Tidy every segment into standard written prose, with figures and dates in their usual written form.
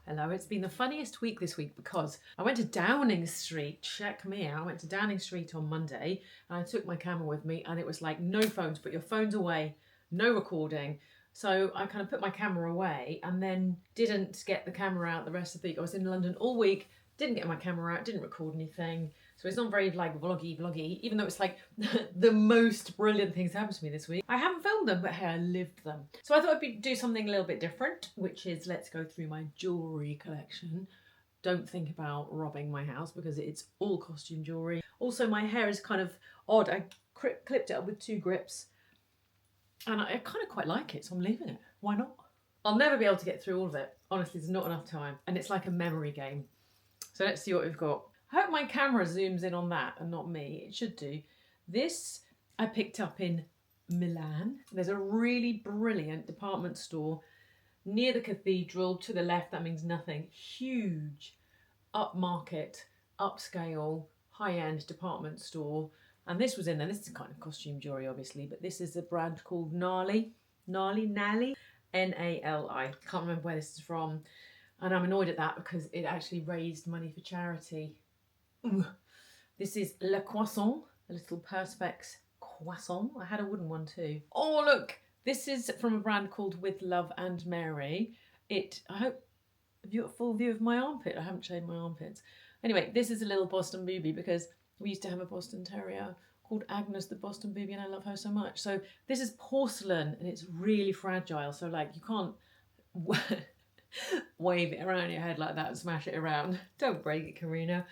Hello, it's been the funniest week this week because I went to Downing Street, check me out, I went to Downing Street on Monday and I took my camera with me and it was like no phones, put your phones away, no recording. So I kind of put my camera away and then didn't get the camera out the rest of the week. I was in London all week, didn't get my camera out, didn't record anything. So it's not very like vloggy, even though it's like the most brilliant things happened to me this week. I haven't filmed them, but hey, I lived them. So I thought I'd do something a little bit different, which is let's go through my jewellery collection. Don't think about robbing my house because it's all costume jewellery. Also, my hair is kind of odd. I clipped it up with 2 grips and I kind of quite like it, so I'm leaving it. Why not? I'll never be able to get through all of it. Honestly, there's not enough time. And it's like a memory game. So let's see what we've got. I hope my camera zooms in on that and not me. It should do. This I picked up in Milan. There's a really brilliant department store near the cathedral. To the left, that means nothing. Huge, upmarket, upscale, high-end department store. And this was in there. This is kind of costume jewellery, obviously, but this is a brand called Nali. Nali? N-A-L-I. Can't remember where this is from. And I'm annoyed at that because it actually raised money for charity. Ooh. This is Le Croissant, a little Perspex croissant. I had a wooden one too. Oh, look, this is from a brand called With Love and Mary. I hope, have you got a full view of my armpit? I haven't shaved my armpits. Anyway, this is a little Boston booby because we used to have a Boston Terrier called Agnes the Boston booby and I love her so much. So this is porcelain and it's really fragile. So like you can't wave it around your head like that and smash it around. Don't break it, Korinna.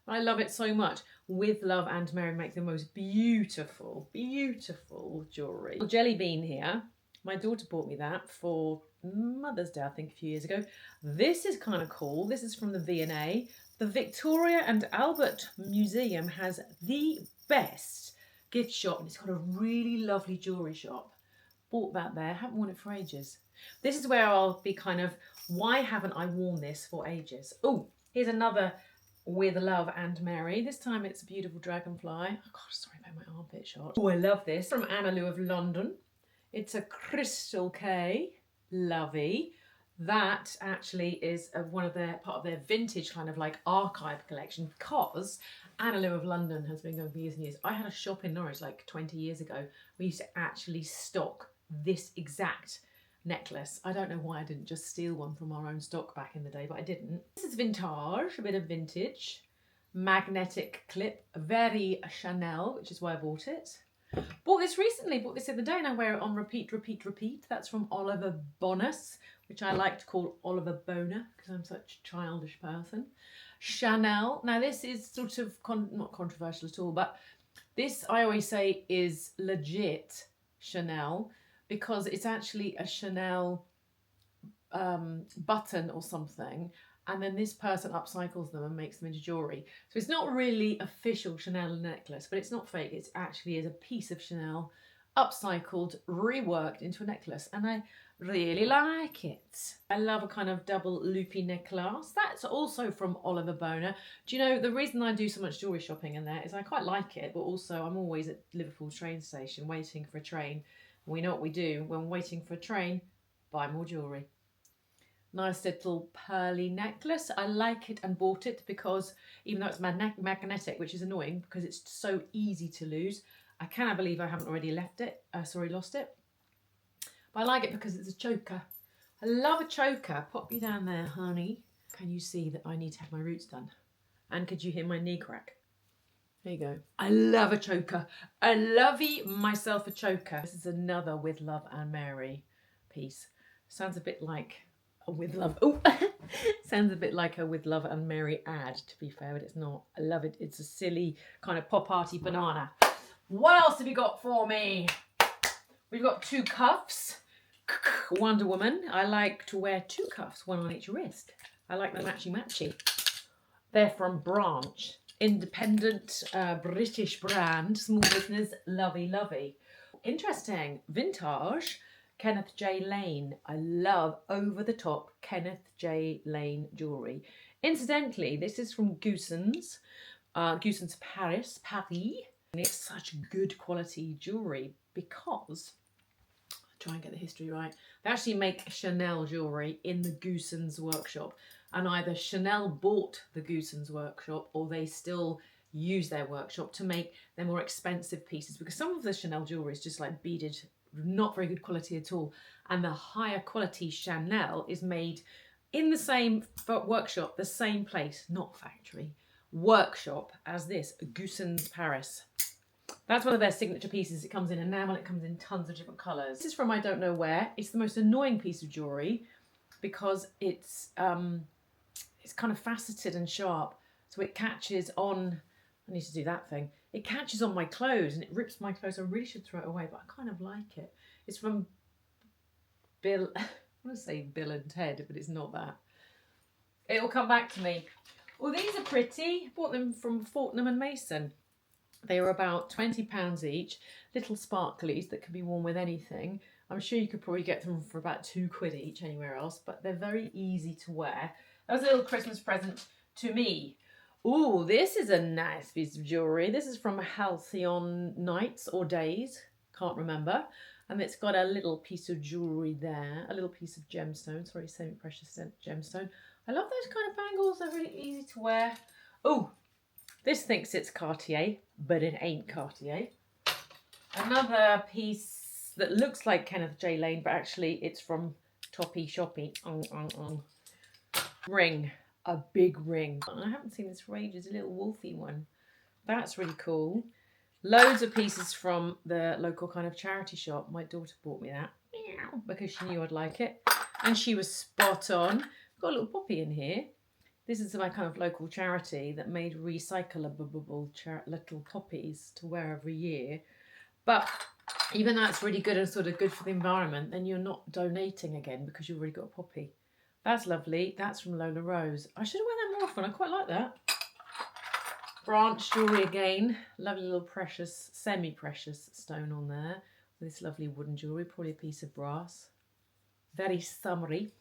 I love it so much. With Love and Mary make the most beautiful, beautiful jewellery. Jelly bean here. My daughter bought me that for Mother's Day, I think, a few years ago. This is kind of cool. This is from the V&A. The Victoria and Albert Museum has the best gift shop and it's got a really lovely jewellery shop. Bought that there. Haven't worn it for ages. This is where I'll be kind of, why haven't I worn this for ages? Oh, here's another With Love and Mary. This time it's a beautiful dragonfly. Oh God, sorry about my armpit shot. Oh, I love this. From Anna of London. It's a crystal K. Lovey. That actually is part of their vintage kind of like archive collection because Anna of London has been going for years and years. I had a shop in Norwich like 20 years ago. We used to actually stock this exact necklace. I don't know why I didn't just steal one from our own stock back in the day, but I didn't. This is vintage, a bit of vintage. Magnetic clip, very Chanel, which is why I bought it. Bought this recently, bought this the other day and I wear it on repeat. That's from Oliver Bonas, which I like to call Oliver Boner because I'm such a childish person. Chanel. Now this is sort of not controversial at all, but this I always say is legit Chanel because it's actually a Chanel button or something, and then this person upcycles them and makes them into jewellery. So it's not really official Chanel necklace, but it's not fake. It actually is a piece of Chanel upcycled, reworked into a necklace, and I really like it. I love a kind of double loopy necklace. That's also from Oliver Boner. Do you know, the reason I do so much jewellery shopping in there is I quite like it, but also I'm always at Liverpool train station waiting for a train. And we know what we do when waiting for a train, buy more jewellery. Nice little pearly necklace. I like it and bought it because even though it's magnetic, which is annoying because it's so easy to lose, I cannot believe I haven't already lost it. But I like it because it's a choker. I love a choker. Pop you down there, honey. Can you see that I need to have my roots done? And could you hear my knee crack? There you go. I love a choker. I lovey myself a choker. This is another With Love and Mary piece. Sounds a bit like a With Love. Oh, sounds a bit like a With Love and Mary ad, to be fair, but it's not. I love it. It's a silly kind of pop-arty banana. What else have you got for me? We've got 2 cuffs. Wonder Woman. I like to wear 2 cuffs, one on each wrist. I like the matchy-matchy. They're from Branch. Independent British brand, small business, lovey. Interesting, vintage, Kenneth J. Lane. I love over-the-top Kenneth J. Lane jewellery. Incidentally, this is from Goossens Paris. And it's such good quality jewellery because try and get the history right. They actually make Chanel jewellery in the Goossens workshop, and either Chanel bought the Goossens workshop or they still use their workshop to make their more expensive pieces, because some of the Chanel jewellery is just like beaded, not very good quality at all, and the higher quality Chanel is made in the same workshop, the same place, not factory, workshop, as this Goossens Paris. That's one of their signature pieces. It comes in enamel, it comes in tons of different colours. This is from I don't know where. It's the most annoying piece of jewellery because it's kind of faceted and sharp, so it catches on. I need to do that thing. It catches on my clothes and it rips my clothes. I really should throw it away, but I kind of like it. It's from Bill, I want to say Bill and Ted, but it's not that. It'll come back to me. Well, these are pretty. Bought them from Fortnum and Mason. They were about £20 each, little sparklies that can be worn with anything. I'm sure you could probably get them for about £2 each anywhere else, but they're very easy to wear. That was a little Christmas present to me. Ooh, this is a nice piece of jewellery. This is from Halcyon Nights or Days, can't remember. And it's got a little piece of jewellery there, a little piece of gemstone, sorry, semi-precious gemstone. I love those kind of bangles, they're really easy to wear. Oh, this thinks it's Cartier, but it ain't Cartier. Another piece that looks like Kenneth J. Lane, but actually it's from Toppy Shoppy. Ring, a big ring. I haven't seen this for ages, a little wolfy one. That's really cool. Loads of pieces from the local kind of charity shop. My daughter bought me that because she knew I'd like it. And she was spot on. Got a little poppy in here. This is my kind of local charity that made recyclable little poppies to wear every year. But even that's really good and sort of good for the environment, then you're not donating again because you've already got a poppy. That's lovely. That's from Lola Rose. I should wear that more often. I quite like that. Branch jewellery again. Lovely little precious, semi-precious stone on there. This lovely wooden jewellery, probably a piece of brass. Very summery.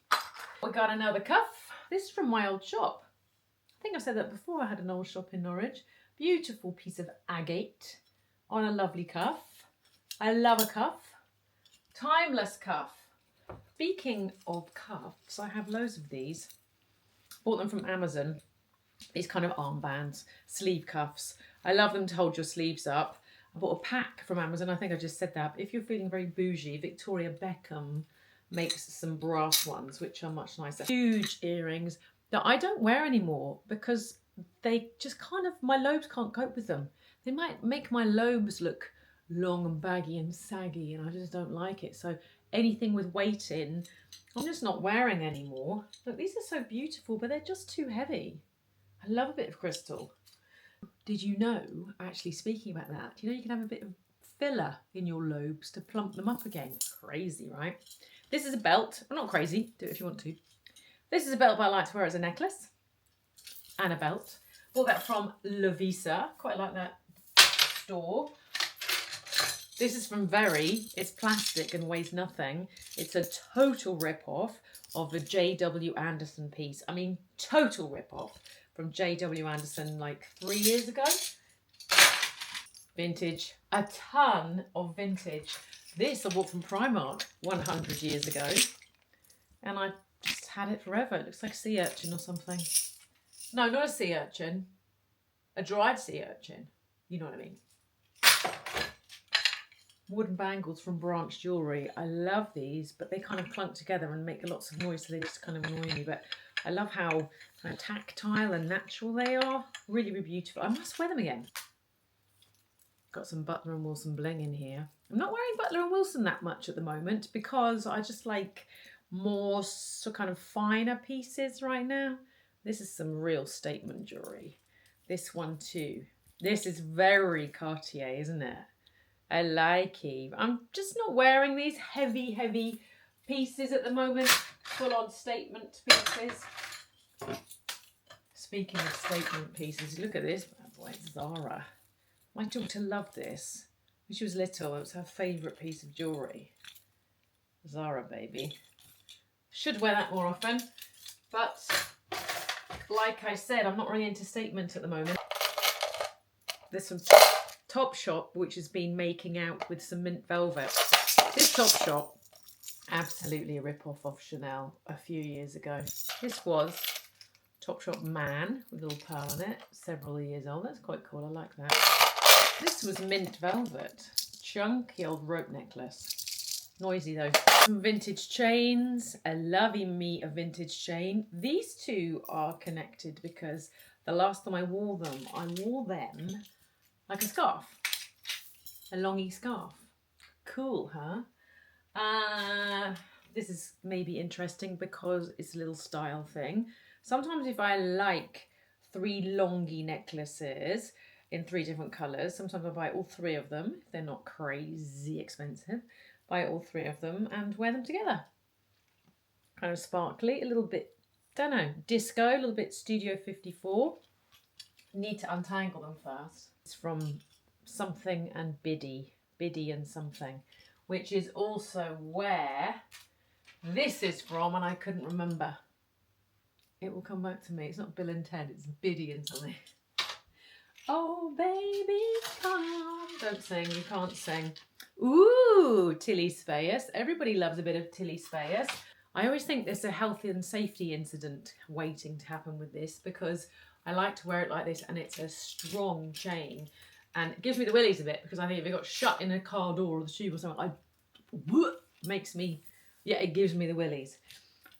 We got another cuff. This is from my old shop. I think I've said that before. I had an old shop in Norwich. Beautiful piece of agate on a lovely cuff. I love a cuff. Timeless cuff. Speaking of cuffs, I have loads of these. Bought them from Amazon. These kind of armbands, sleeve cuffs. I love them to hold your sleeves up. I bought a pack from Amazon. I think I just said that. If you're feeling very bougie, Victoria Beckham makes some brass ones, which are much nicer. Huge earrings that I don't wear anymore because they just kind of, my lobes can't cope with them. They might make my lobes look long and baggy and saggy, and I just don't like it. So anything with weight in, I'm just not wearing anymore. Look, these are so beautiful, but they're just too heavy. I love a bit of crystal. Did you know, actually speaking about that, you know you can have a bit of filler in your lobes to plump them up again? Crazy, right? This is a belt. I'm not crazy. Do it if you want to. This is a belt, but I like to wear as a necklace and a belt. Bought that from Lovisa. Quite like that store. This is from Very. It's plastic and weighs nothing. It's a total rip-off of a J.W. Anderson piece. I mean, total rip-off from J.W. Anderson like 3 years ago. Vintage. A ton of vintage. This I bought from Primark 100 years ago. And I just had it forever. It looks like a sea urchin or something. No, not a sea urchin. A dried sea urchin. You know what I mean. Wooden bangles from Branch Jewellery. I love these, but they kind of clunk together and make lots of noise, so they just kind of annoy me. But I love how kind of tactile and natural they are. Really, really beautiful. I must wear them again. Got some Butler and Wilson bling in here. I'm not wearing Butler and Wilson that much at the moment because I just like more so kind of finer pieces right now. This is some real statement jewellery. This one too. This is very Cartier, isn't it? I like it. I'm just not wearing these heavy pieces at the moment. Full on statement pieces. Speaking of statement pieces, look at this bad boy, Zara. My daughter loved this. When she was little, it was her favourite piece of jewellery. Zara, baby. Should wear that more often. But, like I said, I'm not really into statement at the moment. There's some Topshop, which has been making out with some mint velvet. This Topshop Absolutely a rip-off of Chanel a few years ago. This was Topshop Man with a little pearl on it, several years old. That's quite cool, I like that. This was mint velvet, chunky old rope necklace. Noisy though. Some vintage chains, a lovey me a vintage chain. These two are connected because the last time I wore them like a scarf, a longy scarf. Cool, huh? This is maybe interesting because it's a little style thing. Sometimes if I like 3 longy necklaces in 3 different colours, sometimes I buy all 3 of them, if they're not crazy expensive. Buy all 3 of them and wear them together. Kind of sparkly, a little bit, don't know, disco, a little bit Studio 54. Need to untangle them first. It's from Something and Biddy and Something, which is also where this is from, and I couldn't remember. It will come back to me. It's not Bill and Ted, it's Biddy and something. Oh, baby, come. Don't sing, you can't sing. Ooh, Tilly Spears. Everybody loves a bit of Tilly Spears. I always think there's a health and safety incident waiting to happen with this because I like to wear it like this and it's a strong chain. And it gives me the willies a bit because I think if it got shut in a car door or the tube or something, it gives me the willies.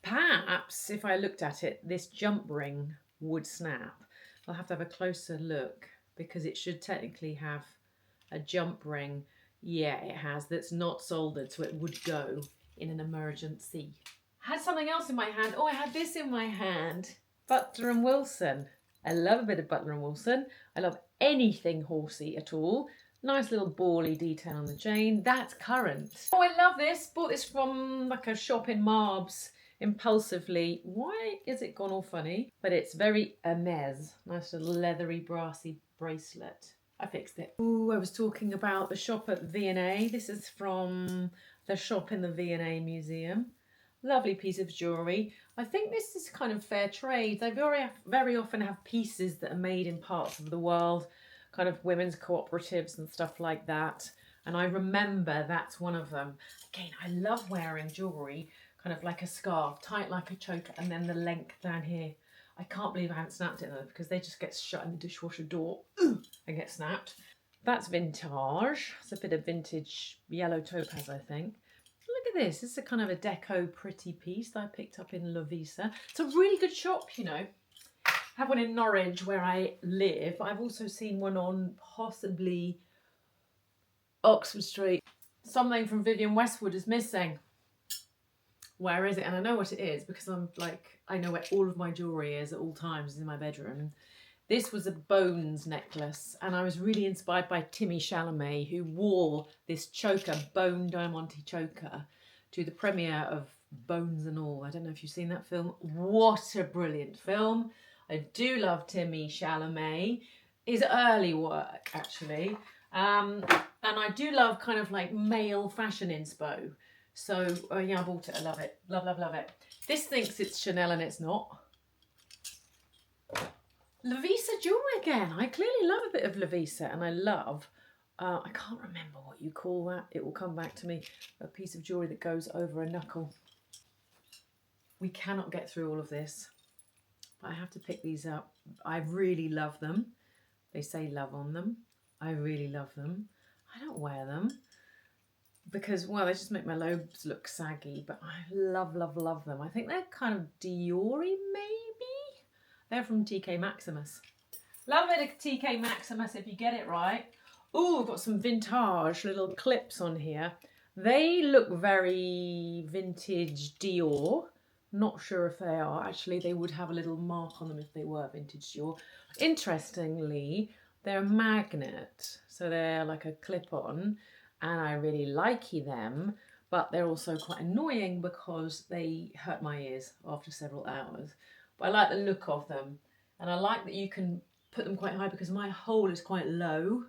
Perhaps if I looked at it, this jump ring would snap. I'll have to have a closer look because it should technically have a jump ring. Yeah, it has. That's not soldered, so it would go in an emergency. I had something else in my hand. Oh, I had this in my hand. Butler and Wilson. I love a bit of Butler and Wilson. I love anything horsey at all. Nice little bally detail on the chain. That's current. Oh, I love this. Bought this from like a shop in Marbs impulsively. Why is it gone all funny? But it's very Hermes. Nice little leathery brassy bracelet. I fixed it. Ooh, I was talking about the shop at V&A. This is from the shop in the V&A Museum. Lovely piece of jewellery. I think this is kind of fair trade. They very often have pieces that are made in parts of the world, kind of women's cooperatives and stuff like that. And I remember that's one of them. Again, I love wearing jewellery, kind of like a scarf, tight like a choker, and then the length down here. I can't believe I haven't snapped it though, because they just get shut in the dishwasher door and get snapped. That's vintage. It's a bit of vintage yellow topaz, I think. Look at this. This is a kind of a deco pretty piece that I picked up in Lovisa. It's a really good shop, you know. I have one in Norwich where I live. I've also seen one on possibly Oxford Street. Something from Vivienne Westwood is missing. Where is it? And I know what it is because I know where all of my jewellery is at all times in my bedroom. This was a bones necklace and I was really inspired by Timmy Chalamet, who wore this choker, bone diamante choker, to the premiere of Bones and All. I don't know if you've seen that film. What a brilliant film. I do love Timmy Chalamet. His early work, actually. And I do love kind of like male fashion inspo. So, yeah, I bought it. I love it. Love, love, love it. This thinks it's Chanel and it's not. Lovisa jewellery again. I clearly love a bit of Lovisa and I love, I can't remember what you call that. It will come back to me. A piece of jewellery that goes over a knuckle. We cannot get through all of this. But I have to pick these up. I really love them. They say love on them. I really love them. I don't wear them because, well, they just make my lobes look saggy, but I love, love, love them. I think they're kind of Dior-y, maybe? They're from TK Maximus. Love a bit of TK Maximus if you get it right. Ooh, I've got some vintage little clips on here. They look very vintage Dior. Not sure if they are. Actually, they would have a little mark on them if they were vintage Dior. Interestingly, they're a magnet. So they're like a clip-on. And I really like them. But they're also quite annoying because they hurt my ears after several hours. But I like the look of them. And I like that you can put them quite high because my hole is quite low.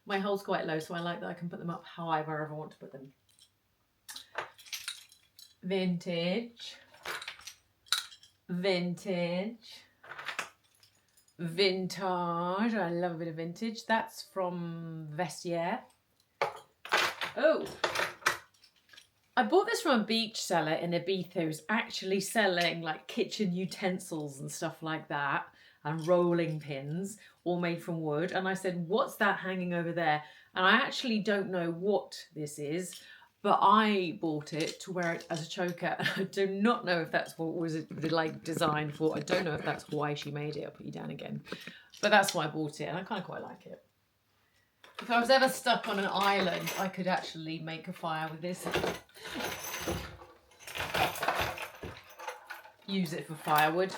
My hole's quite low, so I like that I can put them up high wherever I want to put them. Vintage. Vintage. Vintage. I love a bit of vintage. That's from Vestiaire. Oh. I bought this from a beach seller in Ibiza who's actually selling like kitchen utensils and stuff like that, and rolling pins, all made from wood. And I said, what's that hanging over there? And I actually don't know what this is, but I bought it to wear it as a choker. And I do not know if that's what was like designed for. I don't know if that's why she made it. I'll put you down again. But that's why I bought it, and I kind of quite like it. If I was ever stuck on an island, I could actually make a fire with this. Use it for firewood.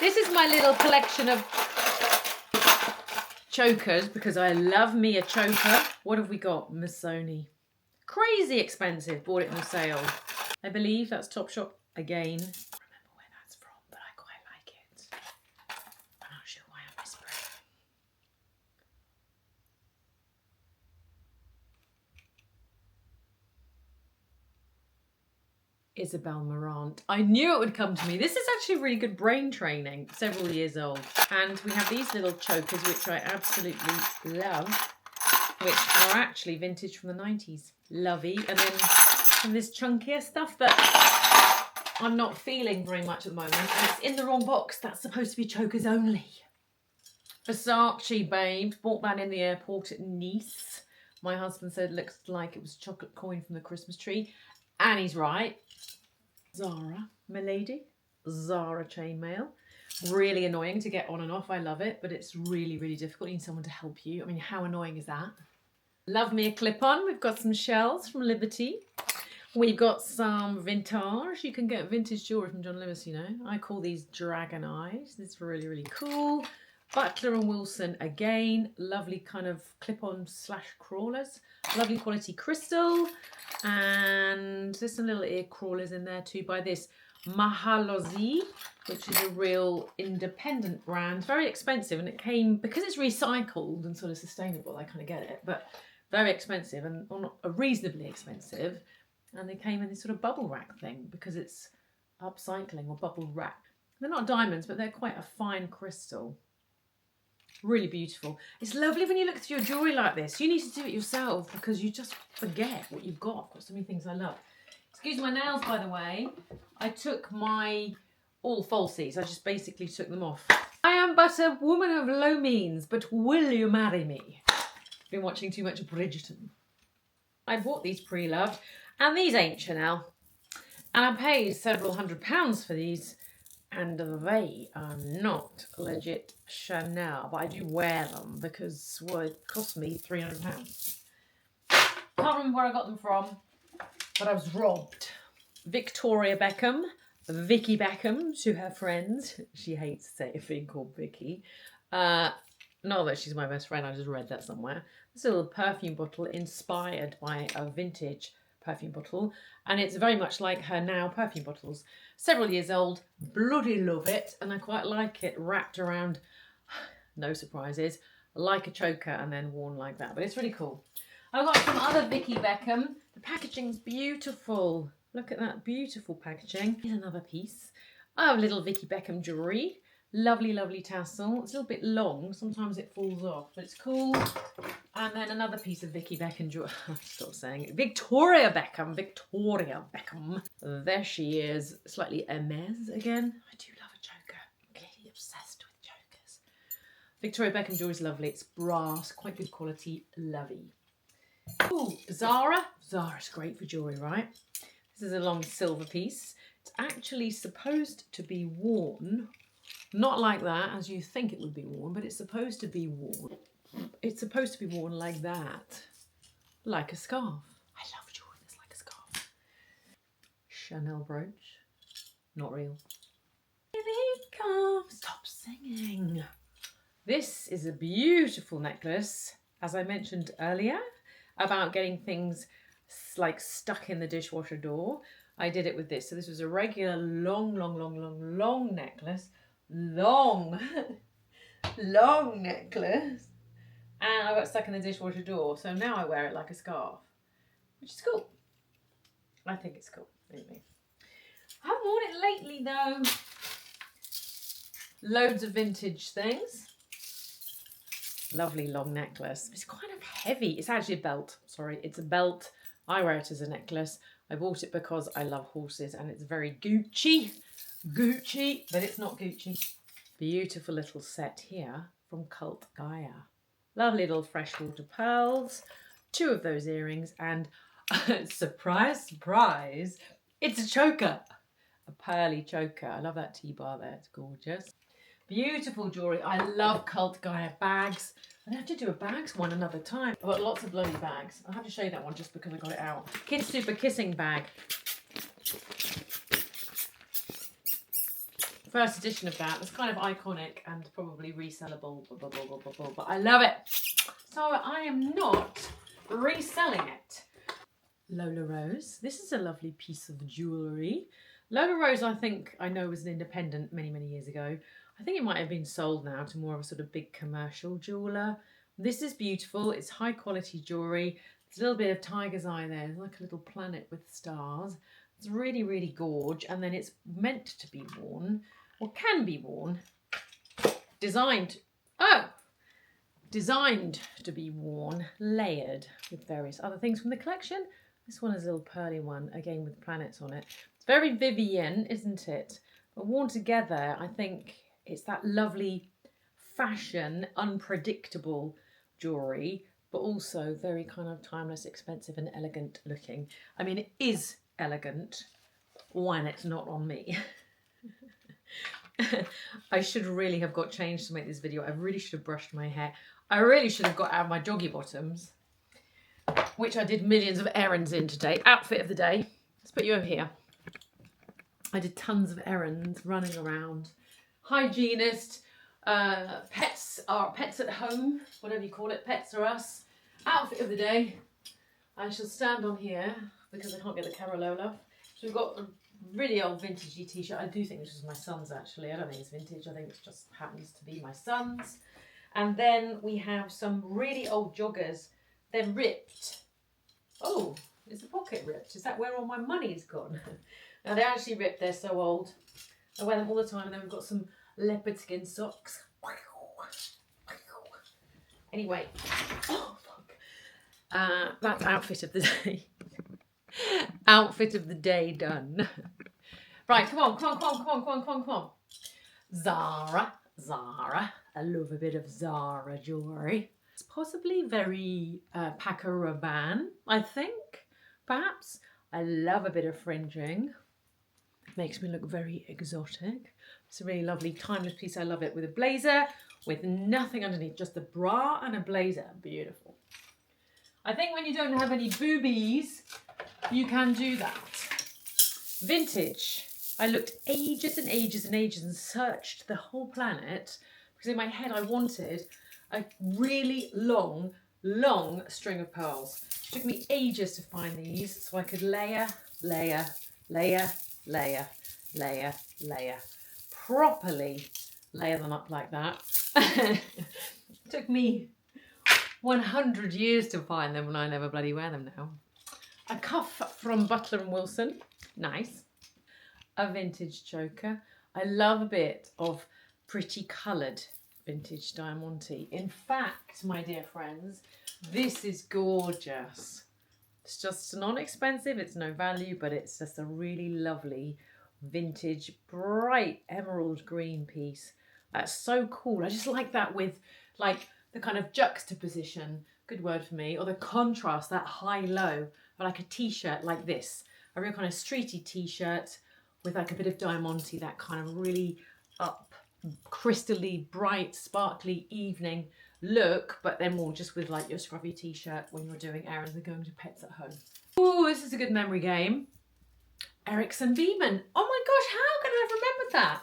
This is my little collection of chokers because I love me a choker. What have we got? Missoni. Crazy expensive. Bought it in a sale. I believe that's Topshop again. I don't remember where that's from, but I quite like it. I'm not sure why I'm whispering. Isabel Marant. I knew it would come to me. This is actually really good brain training, several years old. And we have these little chokers, which I absolutely love, which are actually vintage from the 90s. Lovey. And then some of this chunkier stuff that I'm not feeling very much at the moment. And it's in the wrong box. That's supposed to be chokers only. Versace, babes. Bought that in the airport at Nice. My husband said it looks like it was a chocolate coin from the Christmas tree. And he's right. Zara, my lady. Zara chainmail. Really annoying to get on and off. I love it, but it's really, really difficult. You need someone to help you. I mean, how annoying is that? Love me a clip-on. We've got some shells from Liberty. We've got some vintage. You can get vintage jewellery from John Lewis, you know. I call these dragon eyes. This is really, really cool. Butler and Wilson again. Lovely kind of clip-on slash crawlers. Lovely quality crystal. And there's some little ear crawlers in there too by this Mahalozi, which is a real independent brand. Very expensive, and it came, because it's recycled and sort of sustainable, I kind of get it, but very expensive, and or not reasonably expensive. And they came in this sort of bubble wrap thing because it's upcycling or bubble wrap. They're not diamonds, but they're quite a fine crystal. Really beautiful. It's lovely when you look through your jewellery like this. You need to do it yourself because you just forget what you've got. I've got so many things I love. Excuse my nails, by the way. I took my all falsies. I just basically took them off. I am but a woman of low means, but will you marry me? I've been watching too much Bridgerton. I bought these pre-loved, and these ain't Chanel. And I paid several £100s for these. And they are not legit Chanel, but I do wear them because, well, it cost me £300. Can't remember where I got them from, but I was robbed. Victoria Beckham, Vicky Beckham to her friends. She hates to say a thing called Vicky. Not that she's my best friend, I just read that somewhere. This little perfume bottle inspired by a vintage perfume bottle, and it's very much like her now perfume bottles. Several years old, bloody love it, and I quite like it wrapped around, no surprises, like a choker and then worn like that, but it's really cool. I've got some other Vicky Beckham. The packaging's beautiful. Look at that beautiful packaging. Here's another piece. I have little Vicky Beckham jewellery. Lovely, lovely tassel. It's a little bit long. Sometimes it falls off, but it's cool. And then another piece of Vicky Beckham jewellery. Stop saying it. Victoria Beckham. Victoria Beckham. There she is. Slightly Hermes again. I do love a choker. I'm clearly obsessed with chokers. Victoria Beckham jewellery is lovely. It's brass. Quite good quality. Lovely. Ooh, Zara. Zara's great for jewellery, right? This is a long silver piece. It's actually supposed to be worn. Not like that, as you think it would be worn, but it's supposed to be worn. It's supposed to be worn like that. Like a scarf. I love jewellery that's like a scarf. Chanel brooch. Not real. Here it comes. Stop singing. This is a beautiful necklace, as I mentioned earlier, about getting things like stuck in the dishwasher door. I did it with this. So this was a regular long necklace. Long necklace, and I got stuck in the dishwasher door, so now I wear it like a scarf, which is cool. I think it's cool. Anyway, I haven't worn it lately though. Loads of vintage things. Lovely long necklace. It's kind of heavy. It's actually a belt. Sorry, it's a belt. I wear it as a necklace. I bought it because I love horses and it's very Gucci. Gucci, but it's not Gucci. Beautiful little set here from Cult Gaia. Lovely little freshwater pearls, 2 of those earrings, and surprise, surprise, it's a choker. A pearly choker. I love that T-bar there, it's gorgeous. Beautiful jewellery. I love Cult Gaia bags. I have to do a bags one another time. I've got lots of bloody bags. I'll have to show you that one just because I got it out. Kids Super Kissing bag. First edition of that. It's kind of iconic and probably resellable, but I love it. So I am not reselling it. Lola Rose. This is a lovely piece of jewellery. Lola Rose, I think I know, was an independent many, many years ago. I think it might have been sold now to more of a sort of big commercial jeweller. This is beautiful. It's high quality jewellery. There's a little bit of tiger's eye there. There's like a little planet with stars. It's really, really gorge. And then it's meant to be worn, or can be worn, designed to be worn, layered with various other things from the collection. This one is a little pearly one, again with planets on it. It's very Vivienne, isn't it? But worn together, I think it's that lovely fashion, unpredictable jewellery, but also very kind of timeless, expensive and elegant looking. I mean, it is elegant when it's not on me. I should really have got changed to make this video. I really should have brushed my hair. I really should have got out my joggy bottoms, which I did millions of errands in today. Outfit of the day. Let's put you over here. I did tons of errands, running around. Hygienist, pets at home, whatever you call it, pets are us. Outfit of the day. I shall stand on here because I can't get the camera low enough. So we've got a really old vintagey t-shirt. I do think this was my son's actually. I don't think it's vintage. I think it just happens to be my son's. And then we have some really old joggers. They're ripped. Oh, is the pocket ripped? Is that where all my money's gone? Now they're actually ripped. They're so old. I wear them all the time. And then we've got some leopard skin socks. Anyway, oh fuck. That's outfit of the day. Outfit of the day done. Right, come on. Zara. I love a bit of Zara jewellery. It's possibly very Paco Rabanne, I think, perhaps. I love a bit of fringing. Makes me look very exotic. It's a really lovely timeless piece. I love it with a blazer, with nothing underneath, just the bra and a blazer. Beautiful. I think when you don't have any boobies, you can do that. Vintage. I looked ages and searched the whole planet because in my head I wanted a really long string of pearls. It took me ages to find these so I could layer, properly layer them up like that. It took me 100 years to find them and I never bloody wear them now. A cuff from Butler and Wilson, nice. A vintage choker. I love a bit of pretty coloured vintage diamante. In fact, my dear friends, this is gorgeous. It's just non-expensive, it's no value, but it's just a really lovely vintage, bright emerald green piece. That's so cool. I just like that with like the kind of juxtaposition, good word for me, or the contrast, that high-low, but like a t-shirt like this. A real kind of streety t-shirt with like a bit of diamante, that kind of really up, crystally, bright, sparkly evening look, but then more just with like your scruffy t-shirt when you're doing errands and going to pets at home. Oh, this is a good memory game. Ericsson Beeman. Oh my gosh, how can I have remembered that?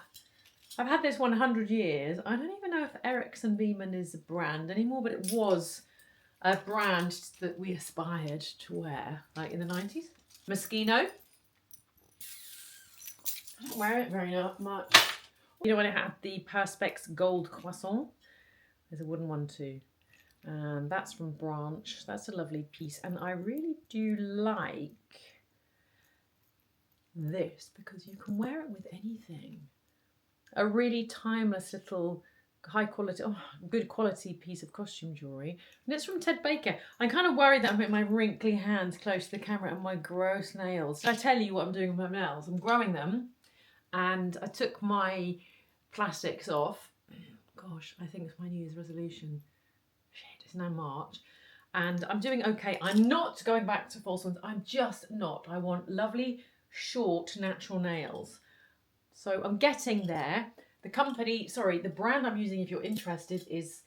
I've had this 100 years. I don't even know if Ericsson Beeman is a brand anymore, but it was a brand that we aspired to wear, like in the 90s. Moschino. I don't wear it very much. You know when it had the Perspex gold croissant? There's a wooden one too. And that's from Branch. That's a lovely piece. And I really do like this because you can wear it with anything. A really timeless little high quality, good quality piece of costume jewellery. And it's from Ted Baker. I'm kind of worried that I'm putting my wrinkly hands close to the camera and my gross nails. Did I tell you what I'm doing with my nails? I'm growing them, and I took my plastics off. Gosh, I think it's my New Year's resolution. Shit, it's now March. And I'm doing okay. I'm not going back to false ones. I'm just not. I want lovely, short, natural nails. So I'm getting there. The brand I'm using, if you're interested, is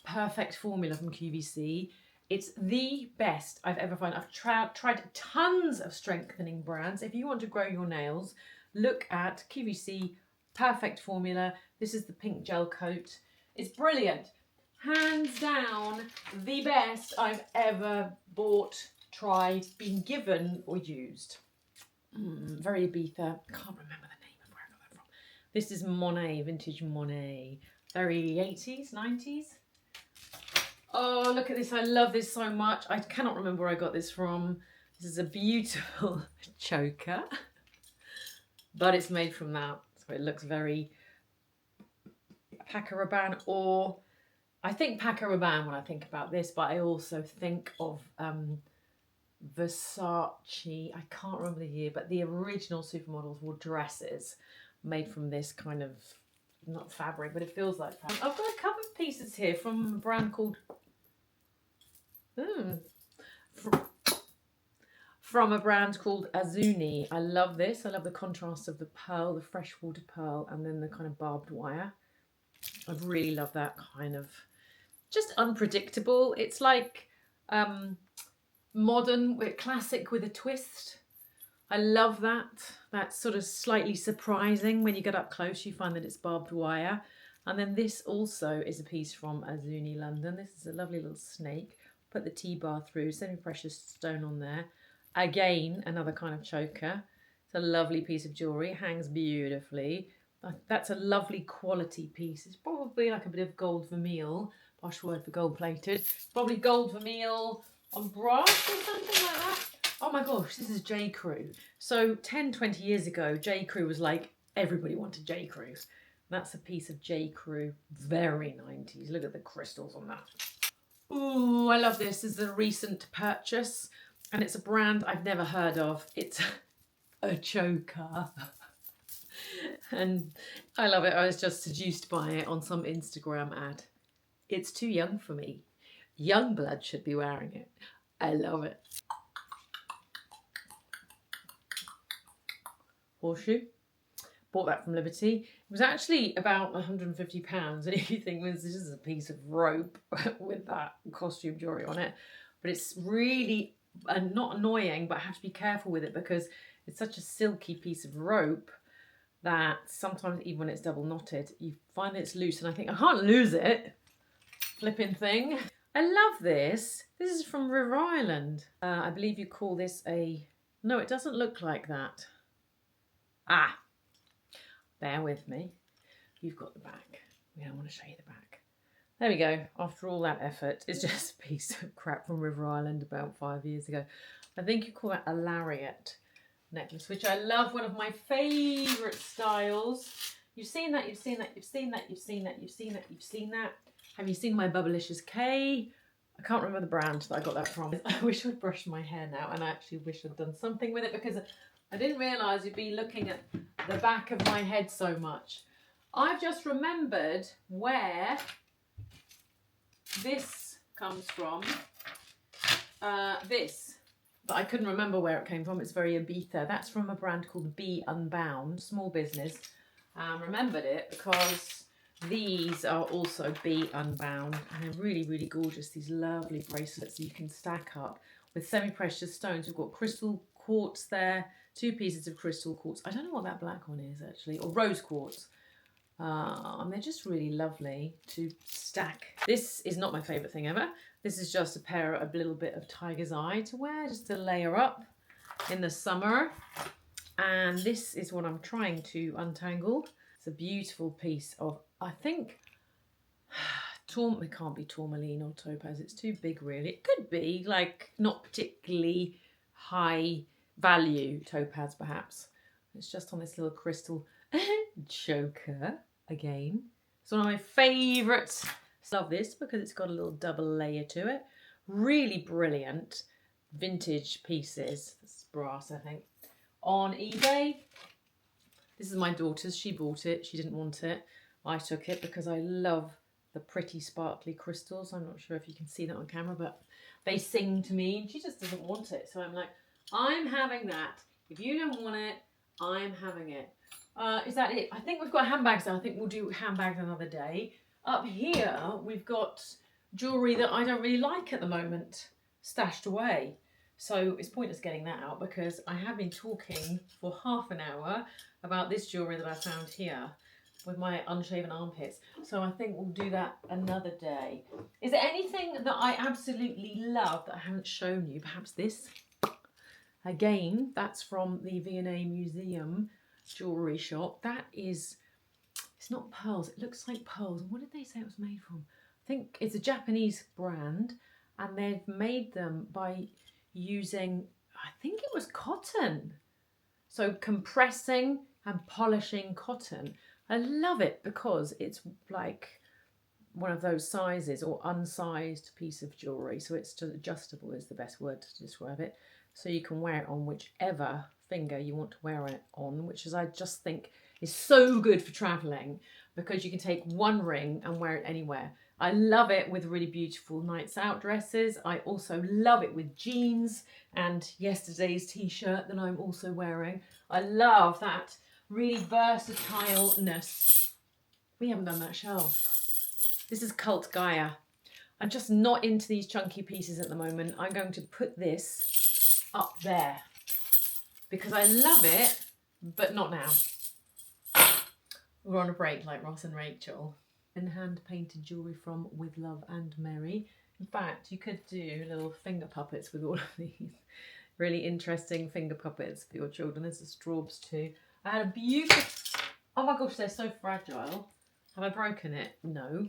Perfect Formula from QVC. It's the best I've ever found. I've tried tons of strengthening brands. If you want to grow your nails, look at QVC Perfect Formula. This is the pink gel coat. It's brilliant. Hands down, the best I've ever bought, tried, been given or used. Very Ibiza. I can't remember the name of where I got that from. This is Monet, vintage Monet. Very 80s, 90s. Oh, look at this. I love this so much. I cannot remember where I got this from. This is a beautiful choker. But it's made from that. So it looks very Paco Rabanne, or I think Paco Rabanne when I think about this, but I also think of Versace. I can't remember the year, but the original supermodels wore dresses made from this kind of, not fabric, but it feels like fabric. I've got a couple of pieces here from a brand called from a brand called Azuni. I love this. I love the contrast of the pearl, the freshwater pearl, and then the kind of barbed wire. I really love that kind of, just unpredictable. It's like modern, classic with a twist. I love that. That's sort of slightly surprising. When you get up close, you find that it's barbed wire. And then this also is a piece from Azuni London. This is a lovely little snake. Put the T-bar through, semi-precious stone on there. Again, another kind of choker. It's a lovely piece of jewellery. It hangs beautifully. That's a lovely quality piece. It's probably like a bit of gold vermeil. Posh word for gold plated. Probably gold vermeil on brass or something like that. Oh my gosh, this is J. Crew. So 10, 20 years ago, J. Crew was like, everybody wanted J. Crew. That's a piece of J. Crew. Very 90s. Look at the crystals on that. Ooh, I love this. This is a recent purchase. And it's a brand I've never heard of. It's a choker. And I love it. I was just seduced by it on some Instagram ad. It's too young for me. Young blood should be wearing it. I love it. Horseshoe. Bought that from Liberty. It was actually about £150. And if you think this is a piece of rope with that costume jewellery on it. But it's really not annoying, but I have to be careful with it because it's such a silky piece of rope that sometimes even when it's double knotted, you find that it's loose and I think, I can't lose it. Flipping thing. I love this. This is from River Island. I believe you call this a... No, it doesn't look like that. Ah, bear with me. You've got the back. We don't want to show you the back. There we go. After all that effort, it's just a piece of crap from River Island about 5 years ago. I think you call that a lariat necklace, which I love. One of my favourite styles. You've seen that, you've seen that, you've seen that, you've seen that, you've seen that, you've seen that. Have you seen my Bubblicious K? I can't remember the brand that I got that from. I wish I'd brushed my hair now, and I actually wish I'd done something with it because I didn't realise you'd be looking at the back of my head so much. I've just remembered where this comes from. This. But I couldn't remember where it came from. It's very Ibiza. That's from a brand called Be Unbound, small business. Remembered it because these are also Be Unbound. And they're really, really gorgeous. These lovely bracelets that you can stack up with semi-precious stones. We've got crystal quartz there. 2 pieces of crystal quartz. I don't know what that black one is actually. Or rose quartz. And they're just really lovely to stack. This is not my favourite thing ever. This is just a little bit of tiger's eye to wear, just to layer up in the summer. And this is what I'm trying to untangle. It's a beautiful piece of, I think, it can't be tourmaline or topaz. It's too big really. It could be like not particularly high value topaz perhaps. It's just on this little crystal choker again. It's one of my favourites. Love this because it's got a little double layer to it. Really brilliant vintage pieces. This is brass, I think. On eBay. This is my daughter's. She bought it. She didn't want it. I took it because I love the pretty sparkly crystals. I'm not sure if you can see that on camera, but they sing to me and she just doesn't want it. So I'm like, I'm having that. If you don't want it, I'm having it. Is that it? I think we've got handbags now. I think we'll do handbags another day. Up here, we've got jewellery that I don't really like at the moment stashed away. So it's pointless getting that out because I have been talking for half an hour about this jewellery that I found here with my unshaven armpits. So I think we'll do that another day. Is there anything that I absolutely love that I haven't shown you? Perhaps this? Again, that's from the V&A Museum jewellery shop. That is, it's not pearls, it looks like pearls. What did they say it was made from? I think it's a Japanese brand and they've made them by using, I think it was cotton. So compressing and polishing cotton. I love it because it's like one of those sizes or unsized piece of jewellery. So it's just adjustable is the best word to describe it. So you can wear it on whichever finger you want to wear it on, which is I just think is so good for travelling because you can take one ring and wear it anywhere. I love it with really beautiful nights out dresses. I also love it with jeans and yesterday's t-shirt that I'm also wearing. I love that really versatileness. We haven't done that shelf. This is Cult Gaia. I'm just not into these chunky pieces at the moment. I'm going to put this up there because I love it, but not now. We're on a break like Ross and Rachel. And hand painted jewellery from With Love and Mary. In fact, you could do little finger puppets with all of these. Really interesting finger puppets for your children. There's the straws too. I had a beautiful, oh my gosh, they're so fragile. Have I broken it? No.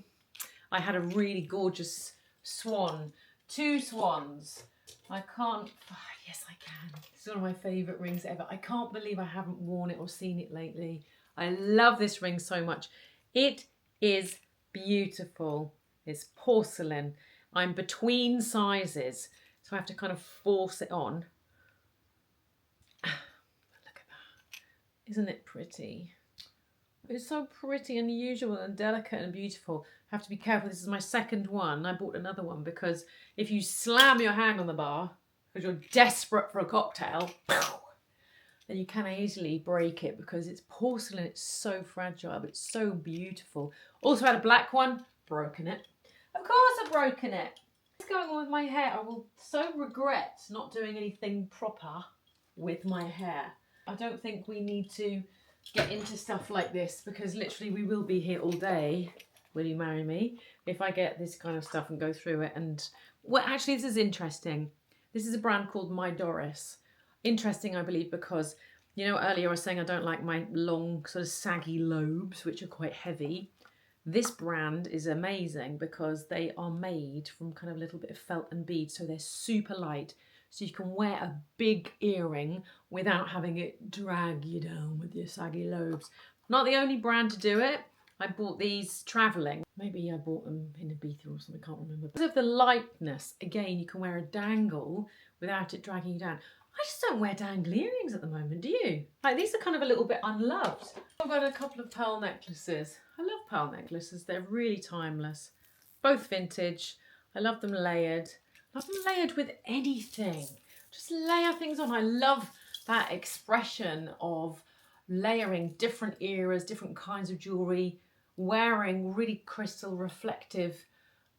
I had a really gorgeous swan, 2 swans. I can't, yes I can. It's one of my favourite rings ever. I can't believe I haven't worn it or seen it lately. I love this ring so much. It is beautiful. It's porcelain. I'm between sizes, so I have to kind of force it on. Look at that. Isn't it pretty? It's so pretty and unusual and delicate and beautiful. I have to be careful. This is my second one. I bought another one because if you slam your hand on the bar because you're desperate for a cocktail, then you can easily break it because it's porcelain. It's so fragile, but it's so beautiful. Also had a black one, broken it. Of course I've broken it. What's going on with my hair? I will so regret not doing anything proper with my hair. I don't think we need to get into stuff like this because literally we will be here all day. Will you marry me? If I get this kind of stuff and go through it. And well, actually this is interesting. This is a brand called My Doris. Interesting, I believe, because, you know, earlier I was saying I don't like my long sort of saggy lobes, which are quite heavy. This brand is amazing because they are made from kind of a little bit of felt and bead, so they're super light. So you can wear a big earring without having it drag you down with your saggy lobes. Not the only brand to do it. I bought these travelling. Maybe I bought them in Ibiza or something, I can't remember. Because of the lightness, again, you can wear a dangle without it dragging you down. I just don't wear dangle earrings at the moment, do you? Like, these are kind of a little bit unloved. I've got a couple of pearl necklaces. I love pearl necklaces. They're really timeless. Both vintage. I love them layered. I love them layered with anything. Just layer things on. I love that expression of layering different eras, different kinds of jewellery, wearing really crystal reflective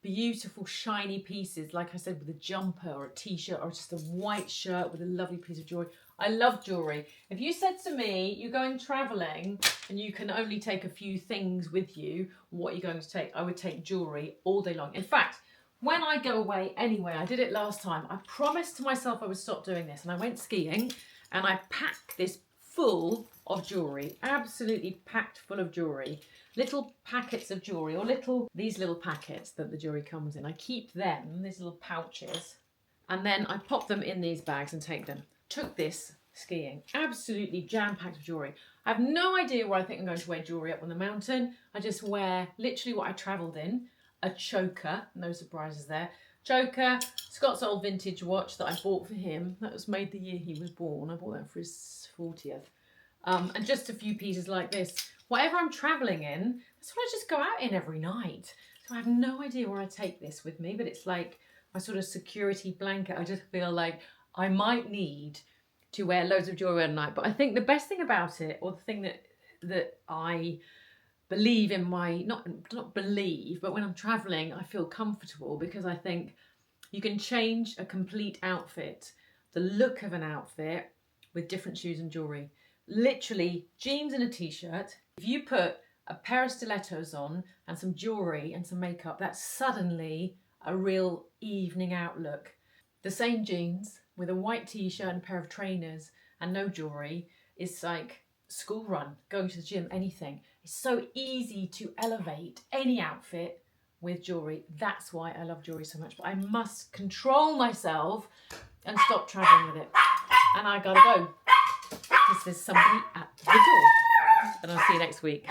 beautiful shiny pieces, like I said, with a jumper or a t-shirt or just a white shirt with a lovely piece of jewellery. I love jewellery. If you said to me, you're going travelling and you can only take a few things with you, what are you going to take? I would take jewellery all day long. In fact, when I go away anyway, I did it last time, I promised to myself I would stop doing this, and I went skiing and I packed this full of jewellery, absolutely packed full of jewellery. Little packets of jewellery, or these little packets that the jewellery comes in. I keep them, these little pouches, and then I pop them in these bags and take them. Took this skiing, absolutely jam-packed with jewellery. I have no idea where I think I'm going to wear jewellery up on the mountain. I just wear literally what I travelled in. A choker, no surprises there. Choker, Scott's old vintage watch that I bought for him. That was made the year he was born. I bought that for his 40th. And just a few pieces like this. Whatever I'm travelling in, that's what I just go out in every night. So I have no idea where I take this with me, but it's like my sort of security blanket. I just feel like I might need to wear loads of jewellery at night. But I think the best thing about it, or the thing that I believe in my, not believe, but when I'm travelling, I feel comfortable because I think you can change a complete outfit, the look of an outfit, with different shoes and jewellery. Literally, jeans and a t-shirt. If you put a pair of stilettos on and some jewellery and some makeup, that's suddenly a real evening out look. The same jeans with a white t-shirt and a pair of trainers and no jewellery is like school run, going to the gym, anything. It's so easy to elevate any outfit with jewellery. That's why I love jewellery so much. But I must control myself and stop travelling with it. And I gotta go because there's somebody at the door. And I'll see you next week.